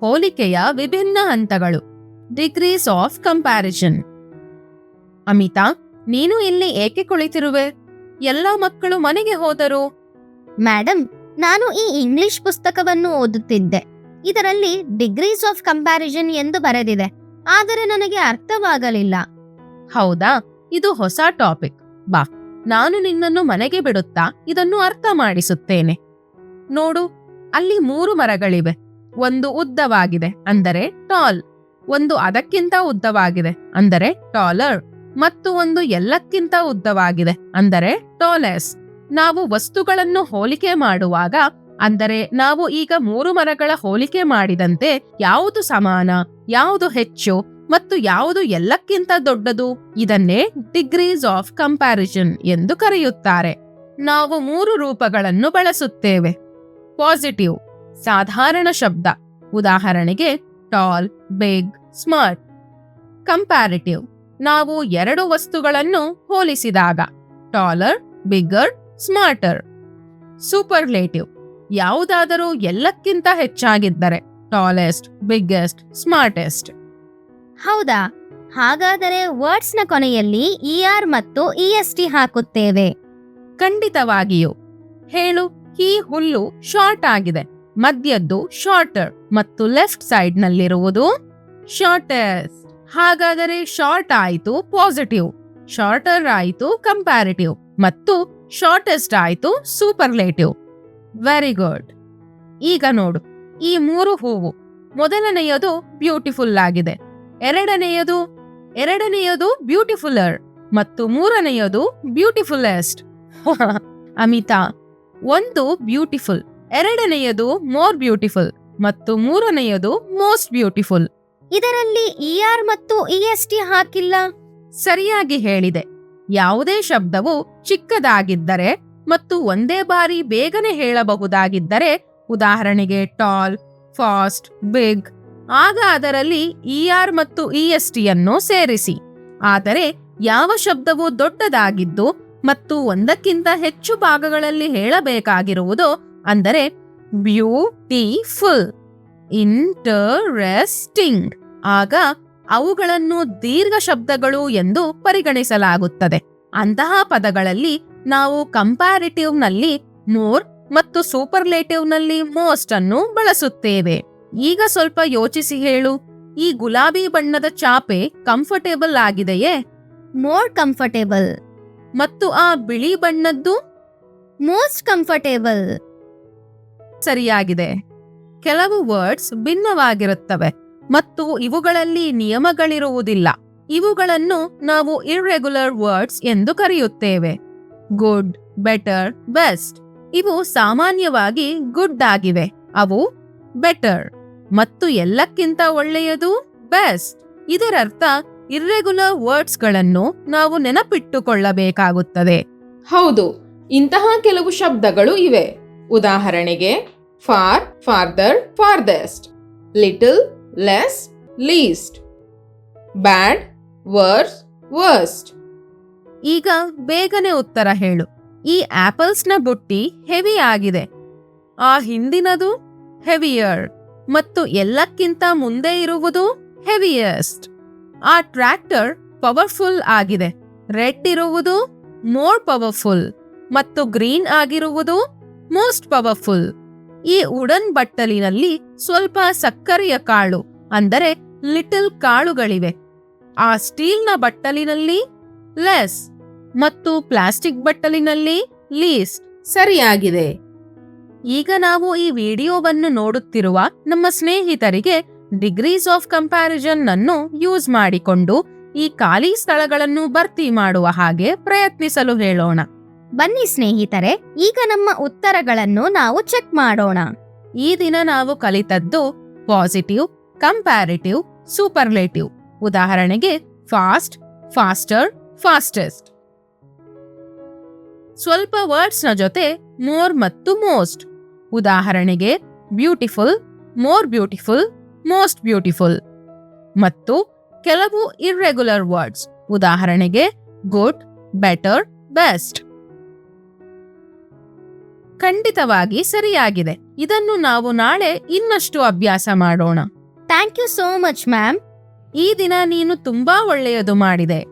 ಹೋಲಿಕೆಯ ವಿಭಿನ್ನ ಹಂತಗಳು. Degrees of comparison. Amita, ನೀನು ಇಲ್ಲಿ ಏಕೆ ಕುಳಿತಿರುವೆ? ಎಲ್ಲ ಮಕ್ಕಳು ಮನೆಗೆ ಹೋದರು. ಮೇಡಮ್, ನಾನು ಈ ಇಂಗ್ಲಿಷ್ ಪುಸ್ತಕವನ್ನು ಓದುತ್ತಿದ್ದೆ. ಇದರಲ್ಲಿ ಡಿಗ್ರೀಸ್ ಆಫ್ ಕಂಪ್ಯಾರಿಸನ್ ಎಂದು ಬರೆದಿದೆ, ಆದರೆ ನನಗೆ ಅರ್ಥವಾಗಲಿಲ್ಲ. ಹೌದಾ? ಇದು ಹೊಸ ಟಾಪಿಕ್. ಬಾ, ನಾನು ನಿನ್ನನ್ನು ಮನೆಗೆ ಬಿಡುತ್ತಾ ಇದನ್ನು ಅರ್ಥ ಮಾಡಿಸುತ್ತೇನೆ. ನೋಡು, ಅಲ್ಲಿ 3 ಮರಗಳಿವೆ. ಒಂದು ಉದ್ದವಾಗಿದೆ, ಅಂದರೆ ಟಾಲ್. ಒಂದು ಅದಕ್ಕಿಂತ ಉದ್ದವಾಗಿದೆ, ಅಂದರೆ ಟಾಲರ್. ಮತ್ತು ಒಂದು ಎಲ್ಲಕ್ಕಿಂತ ಉದ್ದವಾಗಿದೆ, ಅಂದರೆ ಟಾಲೆಸ್. ನಾವು ವಸ್ತುಗಳನ್ನು ಹೋಲಿಕೆ ಮಾಡುವಾಗ, ಅಂದರೆ ನಾವು ಈಗ 3 ಮರಗಳ ಹೋಲಿಕೆ ಮಾಡಿದಂತೆ ಯಾವುದು ಸಮಾನ, ಯಾವುದು ಹೆಚ್ಚು ಮತ್ತು ಯಾವುದು ಎಲ್ಲಕ್ಕಿಂತ ದೊಡ್ಡದು, ಇದನ್ನೇ ಡಿಗ್ರೀಸ್ ಆಫ್ ಕಂಪ್ಯಾರಿಸನ್ ಎಂದು ಕರೆಯುತ್ತಾರೆ. ನಾವು 3 ರೂಪಗಳನ್ನು ಬಳಸುತ್ತೇವೆ. ಪಾಸಿಟಿವ್, ಸಾಧಾರಣ ಶಬ್ದ, ಉದಾಹರಣೆಗೆ ಟಾಲ್, ಬಿಗ್, ಸ್ಮಾರ್ಟ್. ಕಂಪ್ಯಾರಿಟಿವ್, ನಾವು 2 ವಸ್ತುಗಳನ್ನು ಹೋಲಿಸಿದಾಗ, ಟಾಲರ್, ಬಿಗ್ಗರ್, ಸ್ಮಾರ್ಟರ್. ಸೂಪರ್ಲೇಟಿವ್, ಯಾವುದಾದರೂ ಎಲ್ಲಕ್ಕಿಂತ ಹೆಚ್ಚಾಗಿದ್ದರೆ, ಟಾಲೆಸ್ಟ್, ಬಿಗ್ಗೆಸ್ಟ್, ಸ್ಮಾರ್ಟೆಸ್ಟ್. ಹೌದಾ? ಹಾಗಾದರೆ ವರ್ಡ್ಸ್ನ ಕೊನೆಯಲ್ಲಿ ER ಮತ್ತು EST ಹಾಕುತ್ತೇವೆ. ಖಂಡಿತವಾಗಿಯೂ. ಹೇಳು, ಈ ಹುಲ್ಲು ಶಾರ್ಟ್ ಆಗಿದೆ, ಮಧ್ಯದ್ದು ಶಾರ್ಟರ್ ಮತ್ತು ಲೆಫ್ಟ್ ಸೈಡ್ ನಲ್ಲಿರುವುದು ಶಾರ್ಟೆಸ್ಟ್. ಹಾಗಾದರೆ ಶಾರ್ಟ್ ಆಯಿತು ಪಾಸಿಟಿವ್, ಶಾರ್ಟರ್ ಆಯಿತು ಕಂಪ್ಯಾರಿಟಿವ್ ಮತ್ತು ಶಾರ್ಟೆಸ್ಟ್ ಆಯಿತು ಸೂಪರ್ಲೇಟಿವ್. Very good. ಈಗ ನೋಡು, ಈ 3 ಹೂವು. ಮೊದಲನೆಯದು ಬ್ಯೂಟಿಫುಲ್ ಆಗಿದೆ, ಎರಡನೆಯದು ಬ್ಯೂಟಿಫುಲ್ಲರ್ ಮತ್ತು ಮೂರನೆಯದು ಬ್ಯೂಟಿಫುಲ್ಲೆಸ್ಟ್. ಅಮಿತಾ, ಒಂದು ಬ್ಯೂಟಿಫುಲ್, ಎರಡನೆಯದು ಮೋರ್ ಬ್ಯೂಟಿಫುಲ್ ಮತ್ತು ಮೂರನೆಯದು ಮೋಸ್ಟ್ ಬ್ಯೂಟಿಫುಲ್. ಇದರಲ್ಲಿ ER ಮತ್ತು EST ಹಾಕಿಲ್ಲ. ಸರಿಯಾಗಿ ಹೇಳಿದೆ. ಯಾವುದೇ ಶಬ್ದವು ಚಿಕ್ಕದಾಗಿದ್ದರೆ ಮತ್ತು ಒಂದೇ ಬಾರಿ ಬೇಗನೆ ಹೇಳಬಹುದಾಗಿದ್ದರೆ, ಉದಾಹರಣೆಗೆ ಟಾಲ್, ಫಾಸ್ಟ್, ಬಿಗ್, ಆಗ ಅದರಲ್ಲಿ ER ಮತ್ತು EST ಅನ್ನು ಸೇರಿಸಿ. ಆದರೆ ಯಾವ ಶಬ್ದವು ದೊಡ್ಡದಾಗಿದ್ದು ಮತ್ತು ಒಂದಕ್ಕಿಂತ ಹೆಚ್ಚು ಭಾಗಗಳಲ್ಲಿ ಹೇಳಬೇಕಾಗಿರುವುದೋ, ಅಂದರೆ ಬ್ಯೂಟಿಫುಲ್, ಇಂಟರೆಸ್ಟಿಂಗ್, ಆಗ ಅವುಗಳನ್ನು ದೀರ್ಘ ಶಬ್ದಗಳು ಎಂದು ಪರಿಗಣಿಸಲಾಗುತ್ತದೆ. ಅಂತಹ ಪದಗಳಲ್ಲಿ ನಾವು ಕಂಪ್ಯಾರಿಟಿವ್ನಲ್ಲಿ ಮೋರ್ ಮತ್ತು ಸೂಪರ್ಲೇಟಿವ್ನಲ್ಲಿ ಮೋಸ್ಟ್ ಅನ್ನು ಬಳಸುತ್ತೇವೆ. ಈಗ ಸ್ವಲ್ಪ ಯೋಚಿಸಿ ಹೇಳು, ಈ ಗುಲಾಬಿ ಬಣ್ಣದ ಚಾಪೆ ಕಂಫರ್ಟೇಬಲ್ ಆಗಿದೆಯೇ? More comfortable. ಮತ್ತು ಆ ಬಿಳಿ ಬಣ್ಣದ್ದು? Most comfortable. ಸರಿಯಾಗಿದೆ. ಕೆಲವು ವರ್ಡ್ಸ್ ಭಿನ್ನವಾಗಿರುತ್ತವೆ ಮತ್ತು ಇವುಗಳಲ್ಲಿ ನಿಯಮಗಳಿರುವುದಿಲ್ಲ. ಇವುಗಳನ್ನು ನಾವು ಇರ್ರೆಗ್ಯುಲರ್ ವರ್ಡ್ಸ್ ಎಂದು ಕರೆಯುತ್ತೇವೆ. Good, better, best. ಇವು ಸಾಮಾನ್ಯವಾಗಿ ಗುಡ್ ಆಗಿವೆ, ಅವು ಬೆಟರ್. ಮತ್ತು ಎಲ್ಲಕ್ಕಿಂತ ಒಳ್ಳೆಯದು ಬೆಸ್ಟ್. ಇದರರ್ಥ ಇರ್ರೆಗ್ಯುಲರ್ ವರ್ಡ್ಸ್ಗಳನ್ನು ನಾವು ನೆನಪಿಟ್ಟುಕೊಳ್ಳಬೇಕಾಗುತ್ತದೆ. ಹೌದು, ಇಂತಹ ಕೆಲವು ಶಬ್ದಗಳು ಇವೆ. ಉದಾಹರಣೆಗೆ far, farther, farthest. Little, less, least. Bad, worse, worst. ಈಗ ಬೇಗನೆ ಉತ್ತರ ಹೇಳು. ಈ ಆಪಲ್ಸ್ನ ಬುಟ್ಟಿ ಹೆವಿ ಆಗಿದೆ, ಆ ಹಿಂದಿನದು ಹೆವಿಯರ್ ಮತ್ತು ಎಲ್ಲಕ್ಕಿಂತ ಮುಂದೆ ಇರುವುದು ಹೆವಿಯೆಸ್ಟ್. ಆ ಟ್ರ್ಯಾಕ್ಟರ್ ಪವರ್ಫುಲ್ ಆಗಿದೆ, ರೆಡ್ ಇರುವುದು ಮೋರ್ ಪವರ್ಫುಲ್ ಮತ್ತು ಗ್ರೀನ್ ಆಗಿರುವುದು ಮೋಸ್ಟ್ ಪವರ್ಫುಲ್. ಈ ವುಡನ್ ಬಟ್ಟಲಿನಲ್ಲಿ ಸ್ವಲ್ಪ ಸಕ್ಕರೆಯ ಕಾಳು, ಅಂದರೆ ಲಿಟಲ್ ಕಾಳುಗಳಿವೆ. ಆ ಸ್ಟೀಲ್ನ ಬಟ್ಟಲಿನಲ್ಲಿ ಲೆಸ್ ಮತ್ತು ಪ್ಲಾಸ್ಟಿಕ್ ಬಟ್ಟಲಿನಲ್ಲಿ ಲೀಸ್ಟ್. ಸರಿಯಾಗಿದೆ. ಈಗ ನಾವು ಈ ವಿಡಿಯೋವನ್ನು ನೋಡುತ್ತಿರುವ ನಮ್ಮ ಸ್ನೇಹಿತರಿಗೆ ಡಿಗ್ರೀಸ್ ಆಫ್ ಕಂಪ್ಯಾರಿಸನ್ ಅನ್ನು ಯೂಸ್ ಮಾಡಿಕೊಂಡು ಈ ಖಾಲಿ ಸ್ಥಳಗಳನ್ನು ಭರ್ತಿ ಮಾಡುವ ಹಾಗೆ ಪ್ರಯತ್ನಿಸಲು ಹೇಳೋಣ. ಬನ್ನಿ ಸ್ನೇಹಿತರೆ, ಈಗ ನಮ್ಮ ಉತ್ತರಗಳನ್ನು ನಾವು ಚೆಕ್ ಮಾಡೋಣ. ಈ ದಿನ ನಾವು ಕಲಿತದ್ದು ಪಾಸಿಟಿವ್, ಕಂಪ್ಯಾರಿಟಿವ್, ಸೂಪರ್ಲೇಟಿವ್. ಉದಾಹರಣೆಗೆ ಫಾಸ್ಟ್, ಫಾಸ್ಟರ್, ಫಾಸ್ಟೆಸ್ಟ್. ಸ್ವಲ್ಪ ವರ್ಡ್ಸ್ನ ಜೊತೆ ಮೋರ್ ಮತ್ತು ಮೋಸ್ಟ್. ಉದಾಹರಣೆಗೆ beautiful, more beautiful, most beautiful. ಮತ್ತು ಕೆಲವು ಇರ್ರೆಗ್ಯುಲರ್ ವರ್ಡ್ಸ್. ಉದಾಹರಣೆಗೆ ಗುಡ್, ಬೆಟರ್, ಬೆಸ್ಟ್. ಖಂಡಿತವಾಗಿ ಸರಿಯಾಗಿದೆ. ಇದನ್ನು ನಾವು ನಾಳೆ ಇನ್ನಷ್ಟು ಅಭ್ಯಾಸ ಮಾಡೋಣ. Thank you so much ma'am. ಈ ದಿನ ನೀನು ತುಂಬಾ ಒಳ್ಳೆಯದು ಮಾಡಿದೆ.